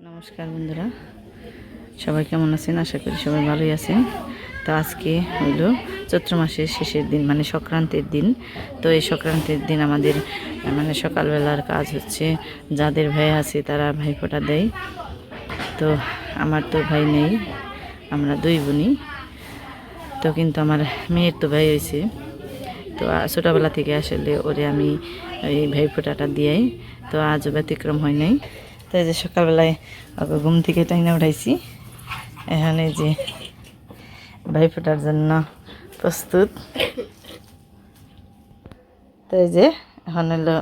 নমস্কার বন্ধুরা, সবাই কেমন আছেন? আশা করি সবাই ভালোই আছেন। তো আজকে হইল চৈত্র মাসের শেষের দিন, মানে সংক্রান্তির দিন। তো এই সংক্রান্তির দিন আমাদের মানে সকালবেলার কাজ হচ্ছে, যাদের ভাই আছে তারা ভাইফোঁটা দেয়। তো আমার তো ভাই নেই, আমরা দুই বোনই। তো কিন্তু আমার মেয়ের তো ভাই হয়েছে। তো ছোটোবেলা থেকে আসলে ওরে আমি এই ভাইফোঁটাটা দিয়াই, তো আজও ব্যতিক্রম হয় নাই। তো এই যে সকালবেলায় ওকে ঘুম থেকে টাইনা উঠাইছি, এখানে যে ভাইফোঁটার জন্য প্রস্তুত। তো এই যে এখন হলো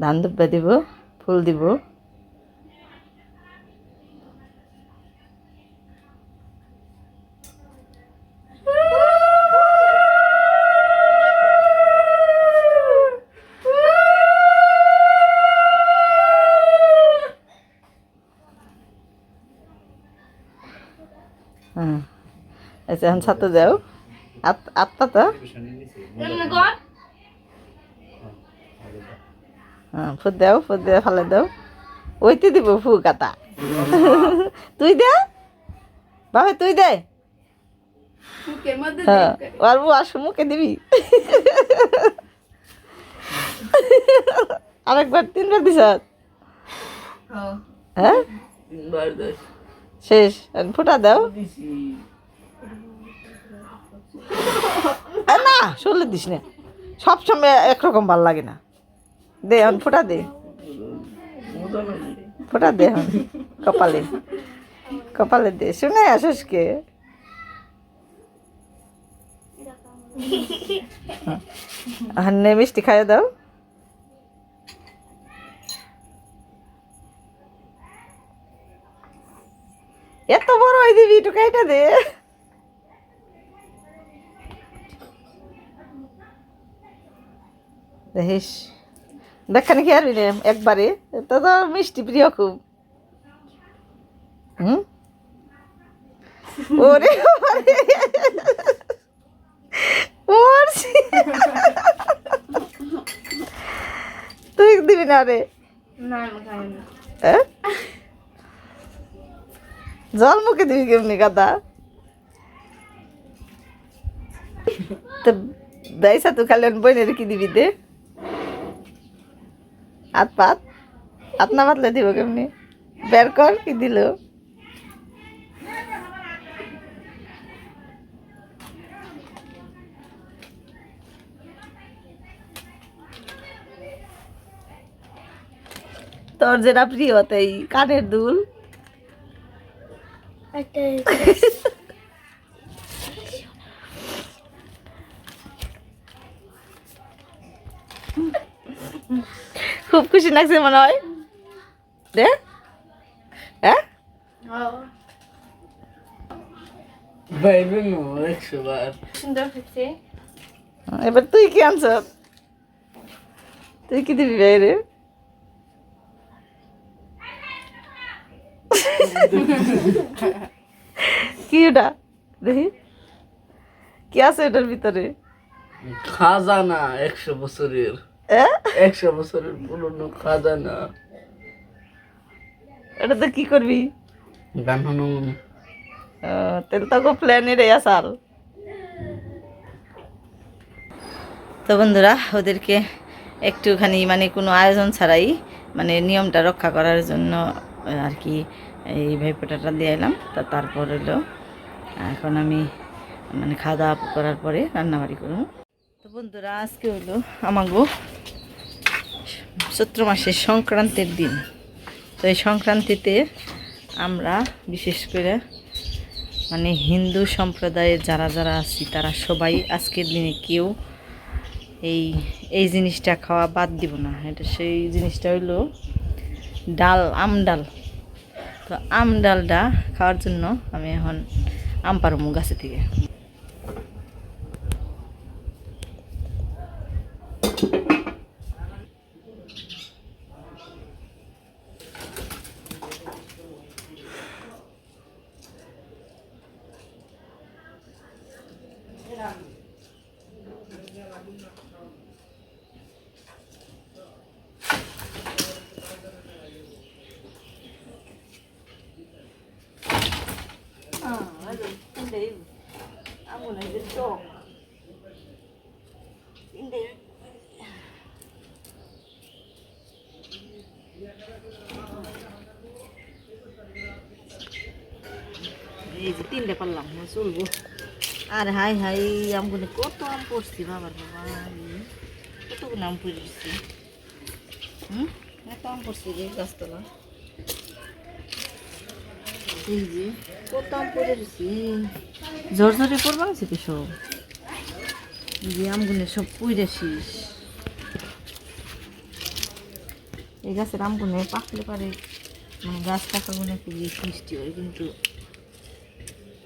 ধান দুব্বা দিব, ফুল দিব। হ্যাঁ, আচ্ছা এখন ছাত্র যাও আত্মা তো হ্যাঁ, ফুট দাও, ফুট দিয়ে ফালে দাও। ওইতে দিব ফু কাতা। তুই দে বাবা, তুই দে। হ্যাঁ, আর আসু মুখে দিবি। আরেকবার তিনবার দিস? হ্যাঁ শেষ, ফুটা দাও। না শরীরে দিস না, সবসময় একরকম ভাল লাগে না। দে এখন ফুটা দে, ফুটা দে এখন কপালে, কপালে দে। শুনে আসিস কে? মিষ্টি খাইয়ে দাও। এত বড় হয়ে দিবি, একটু খাইটা দে। দেখিস দেখানি খেয়ে আরবি রে একবারে, তো তো মিষ্টি প্রিয় খুব। হুম, ওরে মরছি। তুই দিবি না রে? জল মুখে দিবি কেমনি গাদা? তো বেসা তুই খালি বইনের কি দিবি দে? হাত পাত, হাত না পাতলে দিব কেমনি? বের কর কি দিল। তোর যেটা প্রিয় তাই কানের দুল। খুব খুশি লাগছে মনে হয় রে? হ্যাঁ এবার তুই কি আনছ? তুই কি দিবি বাইরে? কি ওটা দেখি, কি আছে এটার ভিতরে? খাজানা 100 বছরের, 100 বছরের পুরনো খাজানা। এটাতে কি করবি? গান শুনুন। তেল তো প্ল্যানের আসাল। তো বন্ধুরা, ওদেরকে একটুখানি মানে কোনো আয়োজন ছাড়াই মানে নিয়মটা রক্ষা করার জন্য আর কি এই ভাইফোঁটাটা দিয়ে এলাম। তা তারপর হলো এখন আমি মানে খাওয়া দাওয়া করার পরে রান্নাবাড়ি করব। তো বন্ধুরা, আজকে হলো আমাগো চৈত্র মাসের সংক্রান্তির দিন। তো এই সংক্রান্তিতে আমরা বিশেষ করে মানে হিন্দু সম্প্রদায়ের যারা যারা আছি তারা সবাই আজকের দিনে কেউ এই এই জিনিসটা খাওয়া বাদ দিব না। এটা সেই জিনিসটা হইলো ডাল, আম ডাল। তো আম ডালটা খাওয়ার জন্য আমি এখন আম পাড়বো গাছে থেকে। আগুন এই যে টক এই যে 3টে পারলাম চলবো। আর হাই হাই আমগুলো কত আম পড়ছি বাবার বাবা, কতগুলো আম পড়ে দিচ্ছি। এত আম পড়ছি রে গাছতলা, এই যে কত আম পড়ে দিচ্ছি, ঝড় ঝড়ে পড়বা আছে কি সব, এই যে আমগুলো সব পড়ে শেষ। এই গাছের আমগুলো পাকলে পারে মানে গাছ পাকাগুলো খুবই মিষ্টি হয়, কিন্তু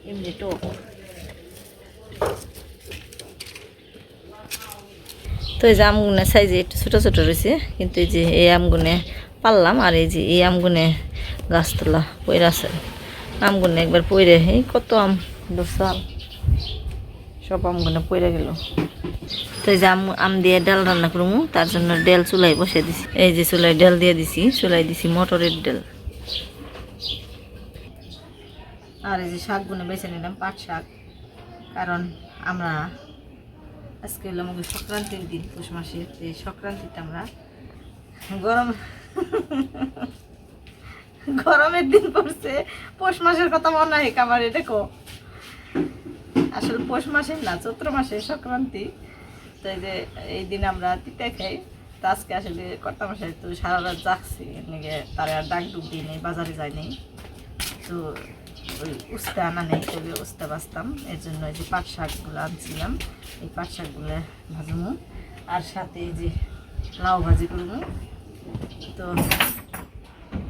এমনি টক। তো এই যে আমগুনে সাইজে একটু ছোটো ছোটো রয়েছে, কিন্তু এই যে এই আমগুনে পারলাম, আর এই যে এই আমগুনে গাছতলা পইরা আছে। আমগুনে একবার পইরে এই কত আম দোসাল সব আমগুনে পইরা গেল। তো এই যে আম দিয়ে ডাল রান্না করবো, তার জন্য ডাল চুলাই বসে দিছি। এই যে চুলাই ডাল দিয়ে দিছি, চুলাই দিছি মটরের ডাল। আর এই যে শাকগুলো বেছে নিলাম পাট শাক, কারণ আমরা আজকে হলো আমাদের সংক্রান্তির দিন, পৌষ মাসের এই সংক্রান্তিতে আমরা গরমের দিন পড়ছে, পৌষ মাসের কথা মনে হয় আমার দেখো, আসলে পৌষ মাসের না চৈত্র মাসের সংক্রান্তি। তো এই যে এই দিন আমরা তিতে খাই। তো আজকে আসলে কর্তা মাসে তো সারা রাত জাগছি, এমনিকে তারা আর ডাক ডুক দিই নেই, বাজারে যায়নি। তো ওই উস্তা আনা নেই, তবে উস্তা বাঁচতাম, এর জন্য এই যে পাট শাকগুলো আনছিলাম, এই পাট শাকগুলো ভাজবো, আর সাথে এই যে লাউ ভাজি করবো। তো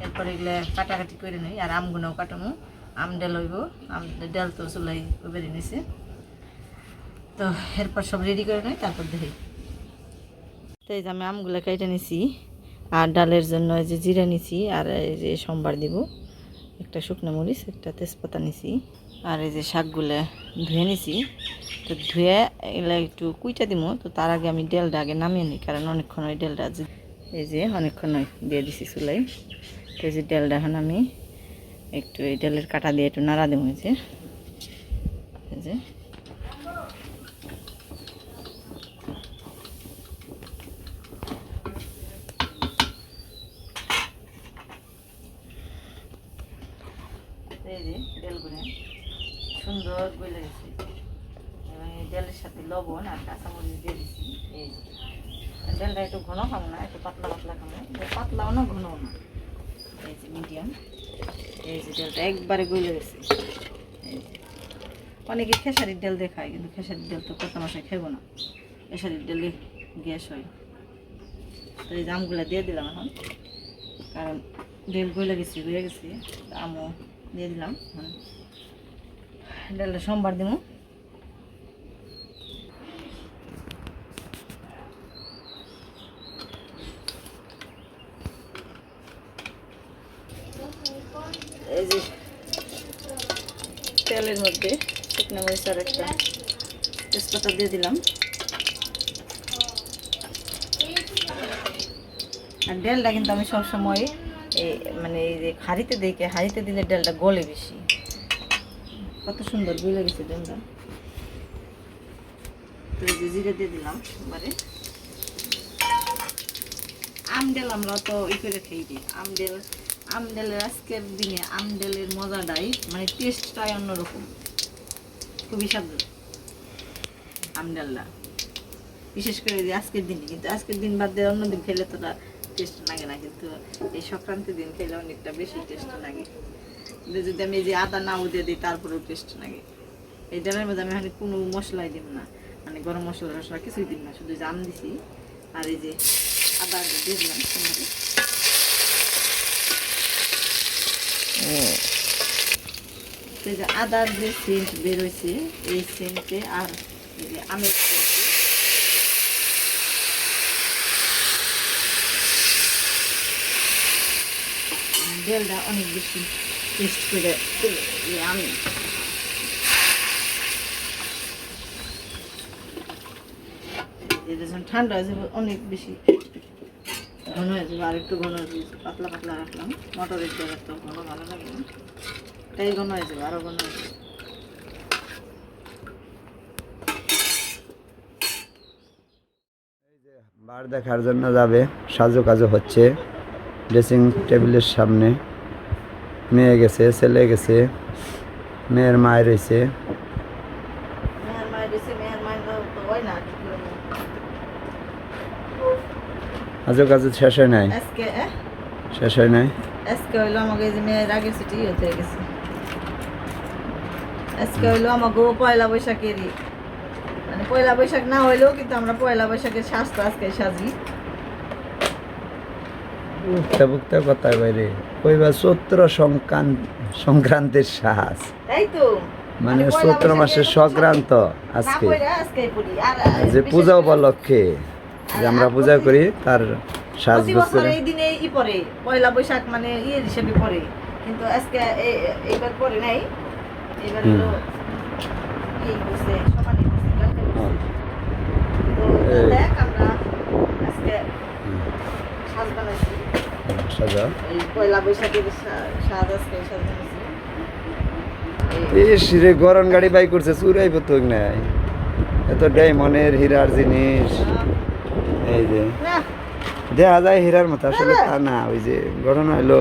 এরপরে এগুলো কাটাকাটি করে নিই, আর আমগুলোও কাটামো, আম ডাল হইব, আম ডাল তো চুলাই বেরিয়ে নিছে। তো এরপর সব রেডি করে নিই, তারপর দেখি। তো এই যে আমি আমগুলো কেটে নিছি, আর ডালের জন্য এই যে জিরা নিছি, আর এই যে সোমবার দিব, একটা শুকনো মরিচ, একটা তেজপাতা নিছি, আর এই যে শাকগুলো ধুয়ে নিছি। তো ধুয়ে এগুলো একটু কুইটা দিব। তো তার আগে আমি ডালটা আগে নামিয়ে নিই, কারণ অনেকক্ষণ ওই ডালটা এই যে অনেকক্ষণ দিয়ে দিছি চুলাই। তো এই যে ডালটা এখন আমি একটু এই ডালের কাটা দিয়ে একটু নাড়া দেবো। এই যে এই যে ডালগুলো সুন্দর গলে গেছে, এবং এই ডালের সাথে লবণ আর কাঁচামরিচ দিয়ে দিচ্ছি। এই ডালটা একটু ঘন খাবো না, একটু পাতলা পাতলা খাবো, পাতলাও না ঘনও না, এই যে মিডিয়াম। এই যে ডালটা একবারে গলে গেছে। এই যে অনেকে খেসারির ডাল দিয়ে খায়, কিন্তু খেসারির ডাল তো কত মাসে খাবো না, খেসারির ডালে গ্যাস হয়। তো এই আমগুলো দিয়ে দিলাম এখন, কারণ ডাল গলে গেছে, রয়ে গেছে, আমও দিয়ে দিলাম। ডালটা সোমবার দেবো। এই যে তেলের মধ্যে শুকনো মরিচ আর একটা তেজপাতা দিয়ে দিলাম। আর ডালটা কিন্তু আমি সবসময় মানে এই যে হাঁড়িতে দেখে, হাঁড়িতে দিলে ডালটা গলে বেশি। কত সুন্দর গলে গেছে ডালটা। তো এই যে জিরে দিয়ে দিলাম এবারে। আমডাল আমরা তো ই করে খেয়ে দিই, আমডালের আজকের দিনে আমডালের মজাটাই মানে টেস্টটাই অন্যরকম, খুবই স্বাদ আমডালটা, বিশেষ করে যে আজকের দিনে। কিন্তু আজকের দিন বাদ দিয়ে অন্যদিন খেলে তো টেস্ট লাগে না, কিন্তু এই সংক্রান্তির দিন খেলে অনেকটা বেশি টেস্ট লাগে। যদি আমি এই যে আদা নাও দিয়ে দিই তারপরেও টেস্ট লাগে। এই ডালের মধ্যে আমি এখানে কোনো মশলাই দিব না, মানে গরম মশলা টশলা কিছুই দিব না, শুধু জাম দিছি আর এই যে আদা দিয়ে দিলাম। এই যে আদার যে সেন্ট বেরোইছে, এই সেন্টে আর এই যে আমের সেন্টে ডালটা অনেক বেশি টেস্ট করে আমি এটা যখন ঠান্ডা হয়ে যাবে অনেক বেশি ঘন হয়ে যাবে, আর একটু ঘন হয়ে যাবে। পাতলা পাতলা রাখলাম, মটরের ডাল তো ঘন ভালো লাগে না, তাই ঘন হয়ে যাবে, আরও ঘন হয়ে যাবে। বার দেখার জন্য যাবে, সাজুকাজু হচ্ছে ড্রেসিং টেবিলের সামনে। মেয়ে গেছে, ছেলে গেছে, মেয়ের মায়ের রয়েছে। সাজুকাজু শেষ হয় নাই, শেষ হয় নাই। আজকে হইলো আমাকে যে মেয়ের আগে ছুটি হতে গেছে। আজকে হইলো আমাকে পয়লা বৈশাখেরই, মানে পয়লা বৈশাখ না হইলেও কিন্তু আমরা পয়লা বৈশাখের সাজটা আজকে সাজি। উঠতে বুকতে কথায় বাইরে কইবা চৈত্র সংক্রান্তির সাজ, তাই তো মানে চৈত্র মাসের সংক্রান্ত আজকে, যে পূজা উপলক্ষে যে আমরা পূজা করি তার সাজগোজ এই দিনে ই পরে পয়লা বৈশাখ মানে ইয়ের হিসেবে পরে, কিন্তু আজকে এইবার পরে নাই। এবার হলো এই বসে সমানে বসে কালকে বসে। তো দেখ আমরা আজকে সাজ বানাইছি, সাজা এই পয়লা বৈশাখের সাজ আজকে সাজ বানাইছি। রে গরম গাড়ি বাই করছে, চুরাই তো নাই এত ডায়মন্ডের হীরার জিনিস। এই যে না দেখা যায় হীরার মতো, আসলে তা না। ওই যে ঘটনা হইলো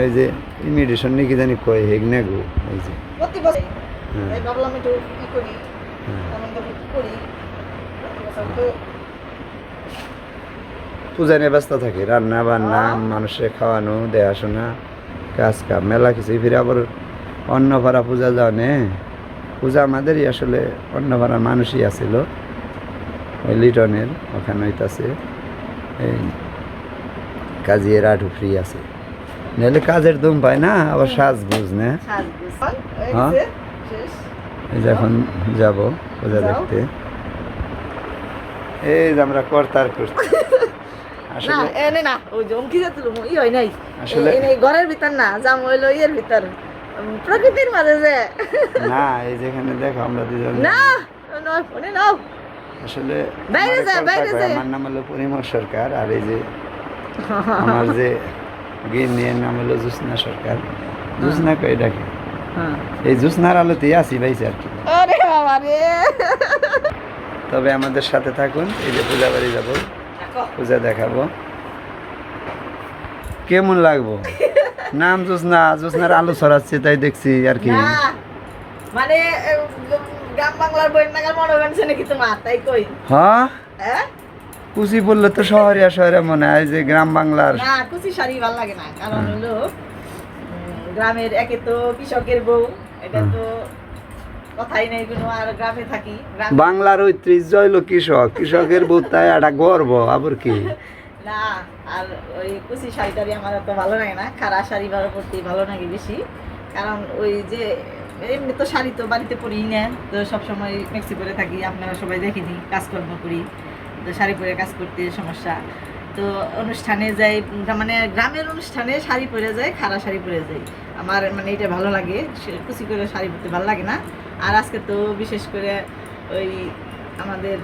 ওই যে ইমিডিয়েশন নাকি জানি কয় হেগনা গো, ওই যে প্রতি বছর হ্যাঁ। এই ভাবলাম একটু ই করি, হ্যাঁ। তেমন তো করি প্রতি বছর তো। পূজা নিয়ে ব্যস্ত থাকে, রান্না বান্না, মানুষের খাওয়ানো, দেখাশোনা, কাজ কাম মেলা কিছুই। ফিরে আবার অন্নভাড়া পূজা জানে, পূজা আমাদেরই আসলে অন্নভাড়ার মানুষই আছিল ওই লিটনের ওখানে হইতাছে। এই কাজিয়ে রাঠু ফ্রি আছে, নাহলে কাজের দম পায় না, আবার সাজ বুঝ না। হ্যাঁ এই যে এখন যাবো পূজা দেখতে। এই যে আমরা করতার করছি না এনে না ওই জমকি যাচ্ছিল ই হয় নাই আসলে- এনে ঘরের ভিতর না জাম হইলো ইয়ের ভিতর প্রকৃতির মাঝে যে না। এই যেখানে দেখো আমরা দুজন না নয় ফোনে নাও আসলে বাইরে যা, আমারে বাইরে কলতা কয়, যা। আমার নাম হলো পরিমল সরকার, আর এই যে আমার যে গিন্নির নাম হলো জ্যোৎস্না সরকার। জ্যোৎস্না কই ডাকে, এই জ্যোৎস্নার আলোতেই আছি ভাইছে আর কি। আরে বাবা রে তবে আমাদের সাথে থাকুন, এই যে পূজা বাড়ি যাবো, পূজা দেখাবো, কেমন লাগবো। নাম জ্যোৎস্না, জ্যোৎস্নার আলো ছড়াচ্ছে তাই দেখছি আর কি। না মানে গ্রাম বাংলার বই নাগাল মনে হচ্ছে নাকি তোমার, তাই কই হ্যাঁ হ্যাঁ কুচি বললে তো শহরিয়া শহরে মনে হয়, যে গ্রাম বাংলার। না কুচি শাড়ি ভালো লাগে না, কারণ হলো গ্রামের একে তো কৃষকের বউ, এটা তো কথাই নেই কোনো। আর গ্রামে থাকি, বাংলার ঐতিহ্য হইলো কৃষক, কৃষকের বউ, তাই একটা গর্ব আবার কি। না আর ওই কুচি শাড়িটারি আমার এত ভালো লাগে না, খাড়া শাড়ি ভালো পরতে ভালো লাগে বেশি। কারণ ওই যে এমনি তো শাড়ি তো বাড়িতে পরি না, তো সবসময় মেক্সি পরে থাকি, আপনারা সবাই দেখেনি কাজকর্ম করি, তো শাড়ি পরে কাজ করতে সমস্যা। তো অনুষ্ঠানে যাই, মানে গ্রামের অনুষ্ঠানে শাড়ি পরে যায়, খাড়া শাড়ি পরে যাই, আমার মানে এটা ভালো লাগে। কুচি করে শাড়ি পরতে ভালো লাগে না। আর আজকে তো বিশেষ করে ওই আমাদের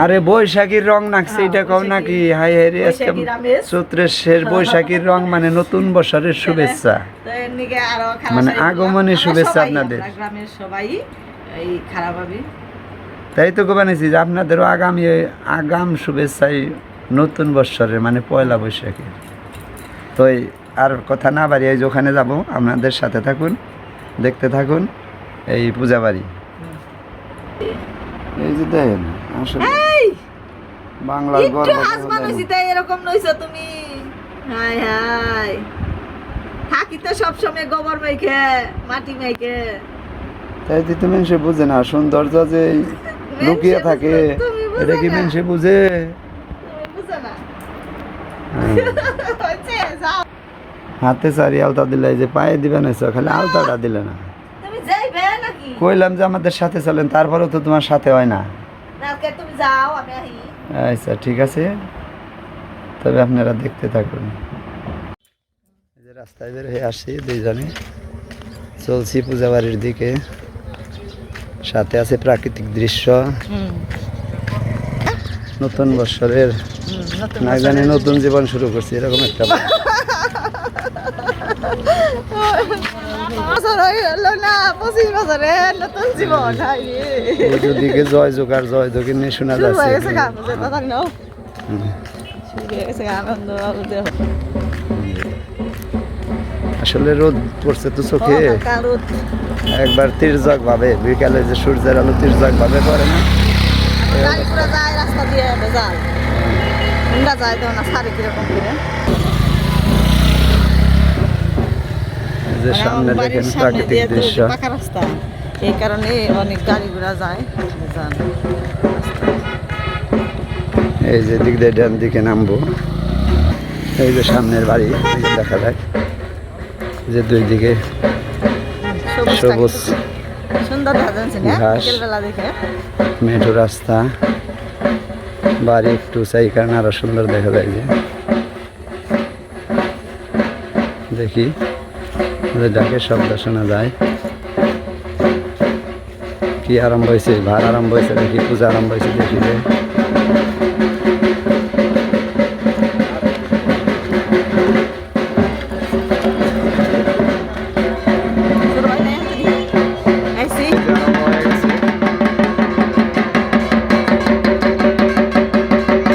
আরে বৈশাখীর রং নাকছে, এটা কও নাকি? হাই হাই রে, আজকে বৈশাখীর আমেজ। চৈত্রের শেষ বৈশাখীর রং, মানে নতুন বছরের শুভেচ্ছা, তো এর নিকে আরো খারাপ মানে শাড়ি পরলাম। আগমনী আমরা শুভেচ্ছা সবাই, আপনাদের। আমরা গ্রামের সবাই এই খারাপ ভাবি। তাই তো বানিয়েছি যে আপনাদেরও আগাম শুভেচ্ছাই নতুন বৎসরের, মানে পয়লা বৈশাখের। তো আর কথা না বাড়ি, এই যে ওখানে যাবো, আপনাদের সাথে থাকুন, দেখতে থাকুন এই পূজা বাড়ি। এই যে দেখেন আসলে এই বাংলার একটু গর্ব হাসমান হইছি তাই এরকম নইছো তুমি। হাই হাই থাকি তো সবসময় গোবর মাইকে মাটি মাইকে। তাই তো মানুষে বুঝে না সৌন্দর্য যে লুকিয়ে থাকে, তুমি বুঝো এটা কি না। মানুষে বুঝে? তুমি বুঝো না। হ্যাঁ। হচ্ছে, যাও। হাতে চারি আলতা দিলে, এই যে পায়ে দিবে না, খালি আলতাটা দিলে না। তুমি যাইবে নাকি? কইলাম যে আমাদের সাথে চলেন, তারপরেও তো তোমার সাথে হয় না। না, আজকে তুমি যাও, আমি আহি। আচ্ছা ঠিক আছে, তবে আপনারা দেখতে থাকুন। এই যে রাস্তায় বের হয়ে আসছি দুইজনে, চলছি পূজা বাড়ির দিকে, সাথে আছে প্রাকৃতিক দৃশ্য, নতুন বৎসরের না জানি নতুন জীবন শুরু করছি এরকম একটা বছর হয়ে গেল না, 25 বছরে নতুন জীবন হাইরে ওদিকে জয় জোগাড় জয় দক্ষিণ নিয়ে শোনা শুরু হয়ে গেছে যাচ্ছে। গান বাজে, তাড়াতাড়ি নাও। শুরু হয়ে গেছে আনন্দ উদয়। আসলে রোদ পড়ছে তো চোখে, হালকা রোদ। একবার তির্যক ভাবে বিকালে যে সূর্যের আলো তির্যক ভাবে পড়ে না। গাড়ি পুরো যায় রাস্তা দিয়ে ভেজাল, হুন্ডা যায় তো না সারি কিরকম করে। এই যে মানে সামনে আমার বাড়ির দেখেন সামনে দিয়ে প্রাকৃতিক তো দৃশ্য। পাকা রাস্তা, এই কারণে অনেক গাড়ি ঘোড়া যায় ভেজাল। এই যে দিক দিয়ে ডান দিকে নামবো, এই যে সামনের বাড়ি এই যে দেখা যায় যে দুই দিকে সবুজ সুন্দর দেখা যাচ্ছে না ঘাস। বিকেলবেলা দেখে। মেঠো রাস্তা, বাড়ি একটু চাই কারণ আরো সুন্দর দেখা যায়। যে দেখি ডাকের শব্দ শোনা যায়। কি আরম্ভ হয়েছে, ভার আরম্ভ হয়েছে দেখি, পূজা আরম্ভ হয়েছে দেখি। যে শুরু হয় না আইসি আরম্ভ হয়ে গেছে।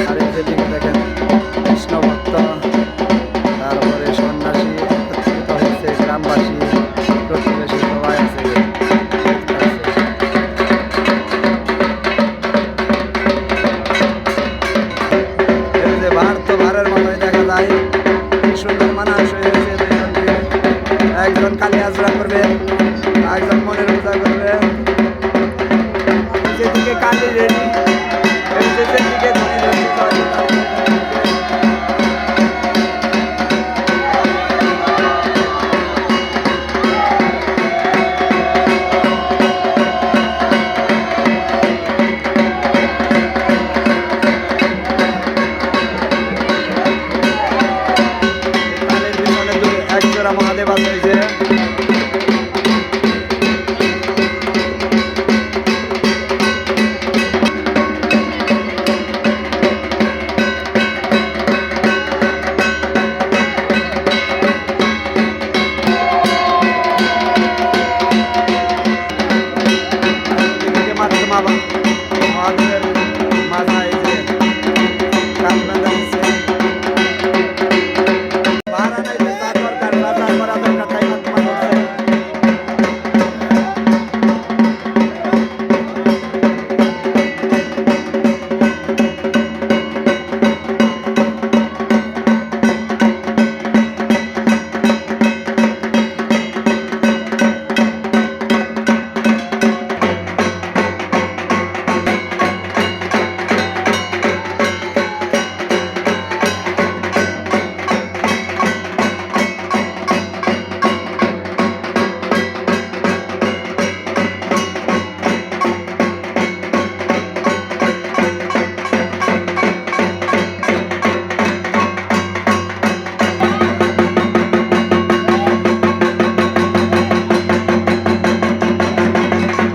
আর এই যে দিকে দেখেন কৃষ্ণ ভক্ত, তারপরে সন্ন্যাসী একত্রিত হয়েছে, গ্রামবাসী প্রতিবেশী সবাই আছে। এই যে ভার তো ভারের মতোই দেখা যায়। কি সুন্দর মানানসই হয়েছে দুইজনকে। একজন কালী আজরা করবে, একজন মনের পূজা করবে। যেদিকে কালী রেডি, যেদিকে ধনী রেডি। কালীর পিছনে এক জোড়া মহাদেব আছে। এই যে এদিকে মাত্র মহাদেবের মাথায় এই যে কাঠ বাঁধা হয়েছে। ভাড়া নাই তো তার দরকার, বাজার করা দরকার, তাই মহাত্মা বলছে।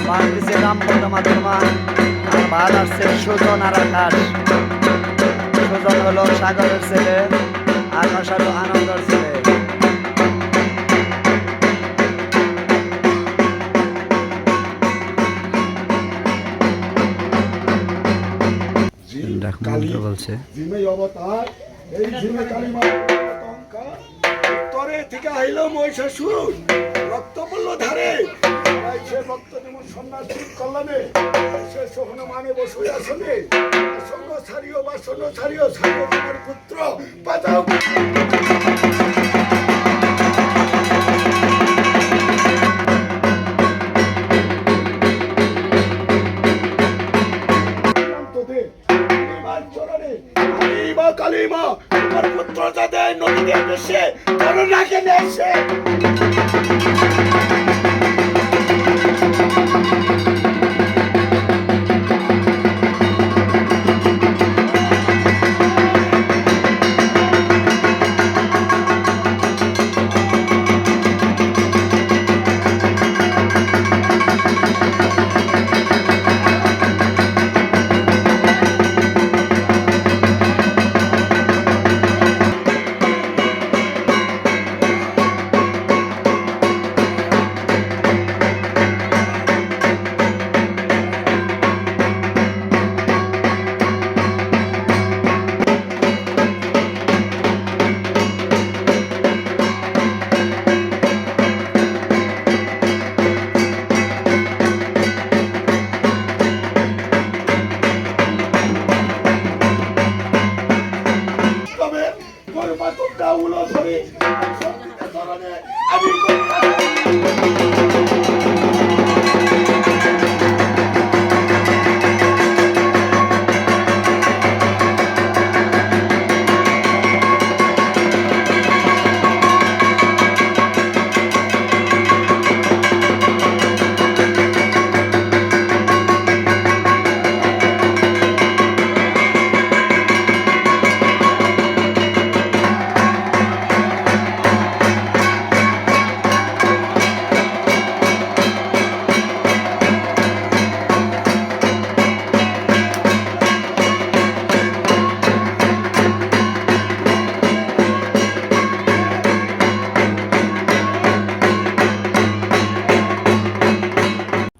ভার দিছে রামপদ মাধুরমা, আর ভার আসছে সুজন আর আকাশ। সুজন হলো সাগরের ছেলে, আকাশ হলো আনন্দের ছেলে। বলছে ঝিমে অবতার, এই ঝিমে কালিমা টঙ্কা, উত্তরে থেকে আইল মহিষাসুর, রক্ত পড়ল ধারে, সে ভক্ত যেমন সন্ন্যাসীর কল্যাণে, সে সহন মানে বসুই আসনে, সঙ্গ ছাড়িও বাসন ছাড়িও, ছাড়িও তোমার পুত্র বাজাও। কালিমা তোমার পুত্র যাতে নদীতে ভেসে করোনাকে নেছে। সত্যিকার ধরনে আমি করি।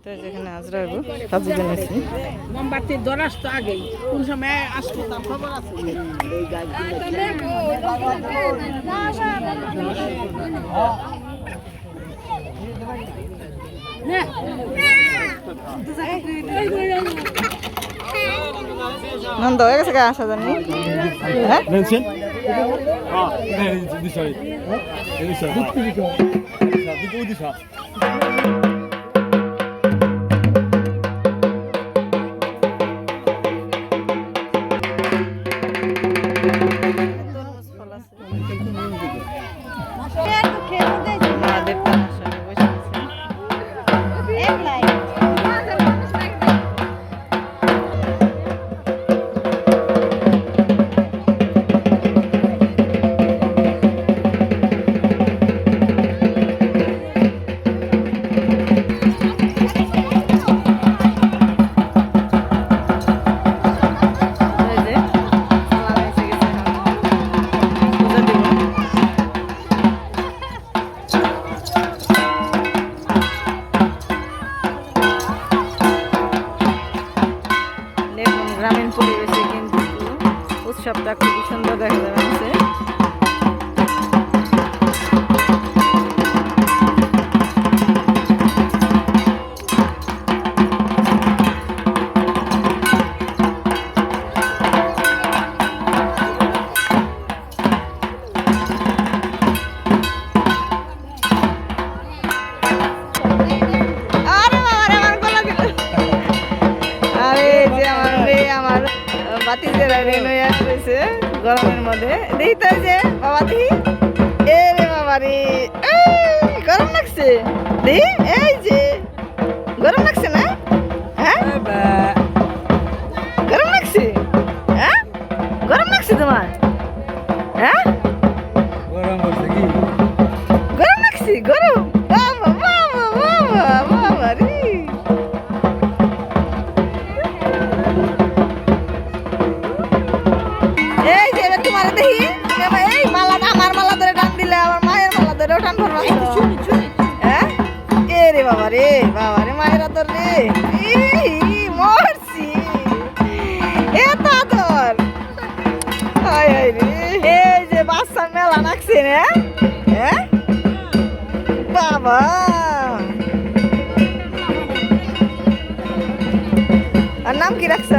তো যেখানে আজরা হইব কাজু বানাইছি মোমবাতি দরাস তো আগেই কোন সময় আসবো তার খবর আছে নন্দ হয়ে গেছে গা আসা জানি হ্যাঁ আমাদের তার সঙ্গে বসে আছে। এই যে সালাম এসে গেছে এখন। পূজা দিব। দেখুন গ্রামীণ পরিবেশে কিন্তু উৎসবটা খুবই সুন্দর দেখা যাচ্ছে। আরে বাবা রে, আমার গলা দিল। আরে যে আমার রে আমার বাতিজেরা রে নয়া আসছে গরমের মধ্যে দেখি তো যে বাবা দেখি এ রে বাবা রে এই গরম লাগছে দেখি এই যে গরম লাগছে না হ্যাঁ গরম লাগছে হ্যাঁ গরম লাগছে তোমার হ্যাঁ গরম লাগছে গরম বাবা বাবা বাবা বাবা রে এই যে এবার তোমার দেখি এই মালাটা আমার মালা ধরে টান দিলে আমার মায়ের মালা ধরেও টান ধরবা হ্যাঁ এ রে বাবা রে মায়ের আদর রে মরছি এত আদর হায় হায় রে এই যে বাচ্চার মেলা নাকছে না হ্যাঁ বাবা আর নাম কি রাখছ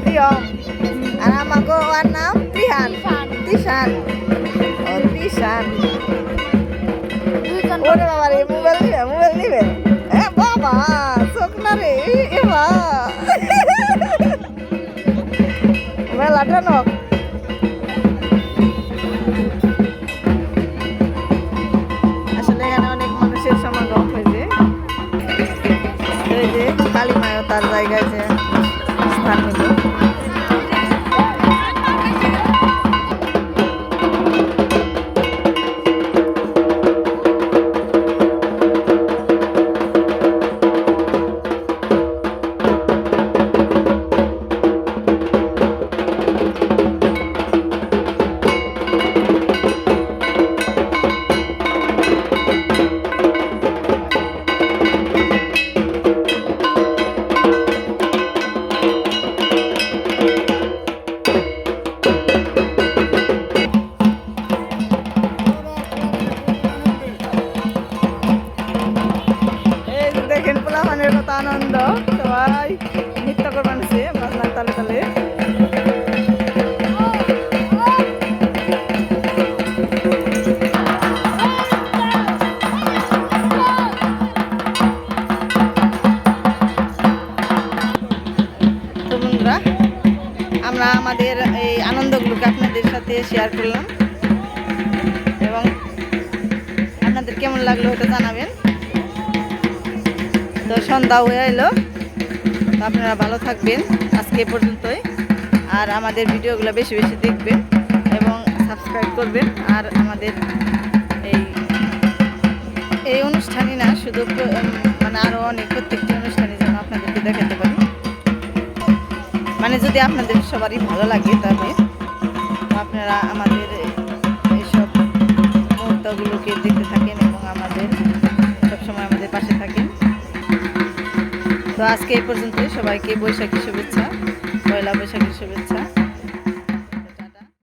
প্রিয়ম আর আমাকে ওর নাম ত্রিহান ত্রিশান ও ত্রিশান ওরে বাবা রে মোবাইল নিবে এ বাবা চোখ না রে এ বা মেলাটা নক আসলে এখানে অনেক মানুষের সমাগম হয়েছে এই যে কালী মায়ও তার জায়গায় যে স্থান নিল আমাদের এই আনন্দগুলোকে আপনাদের সাথে শেয়ার করলাম এবং আপনাদের কেমন লাগলো ওটা জানাবেন। তো সন্ধ্যা হয়ে এলো, তো আপনারা ভালো থাকবেন আজকে এ পর্যন্তই। আর আমাদের ভিডিওগুলো বেশি বেশি দেখবেন এবং সাবস্ক্রাইব করবেন। আর আমাদের এই অনুষ্ঠানই না, শুধু মানে আরও অনেক প্রত্যেকটি অনুষ্ঠানই যেন আপনাদেরকে দেখাতে পারি, মানে যদি আপনাদের সবারই ভালো লাগে তবে আপনারা আমাদের এইসব মুহূর্তগুলোকে দেখতে থাকেন এবং আমাদের সবসময় আমাদের পাশে থাকেন। তো আজকে এই পর্যন্তই। সবাইকে বৈশাখী শুভেচ্ছা, পয়লা বৈশাখীর শুভেচ্ছা।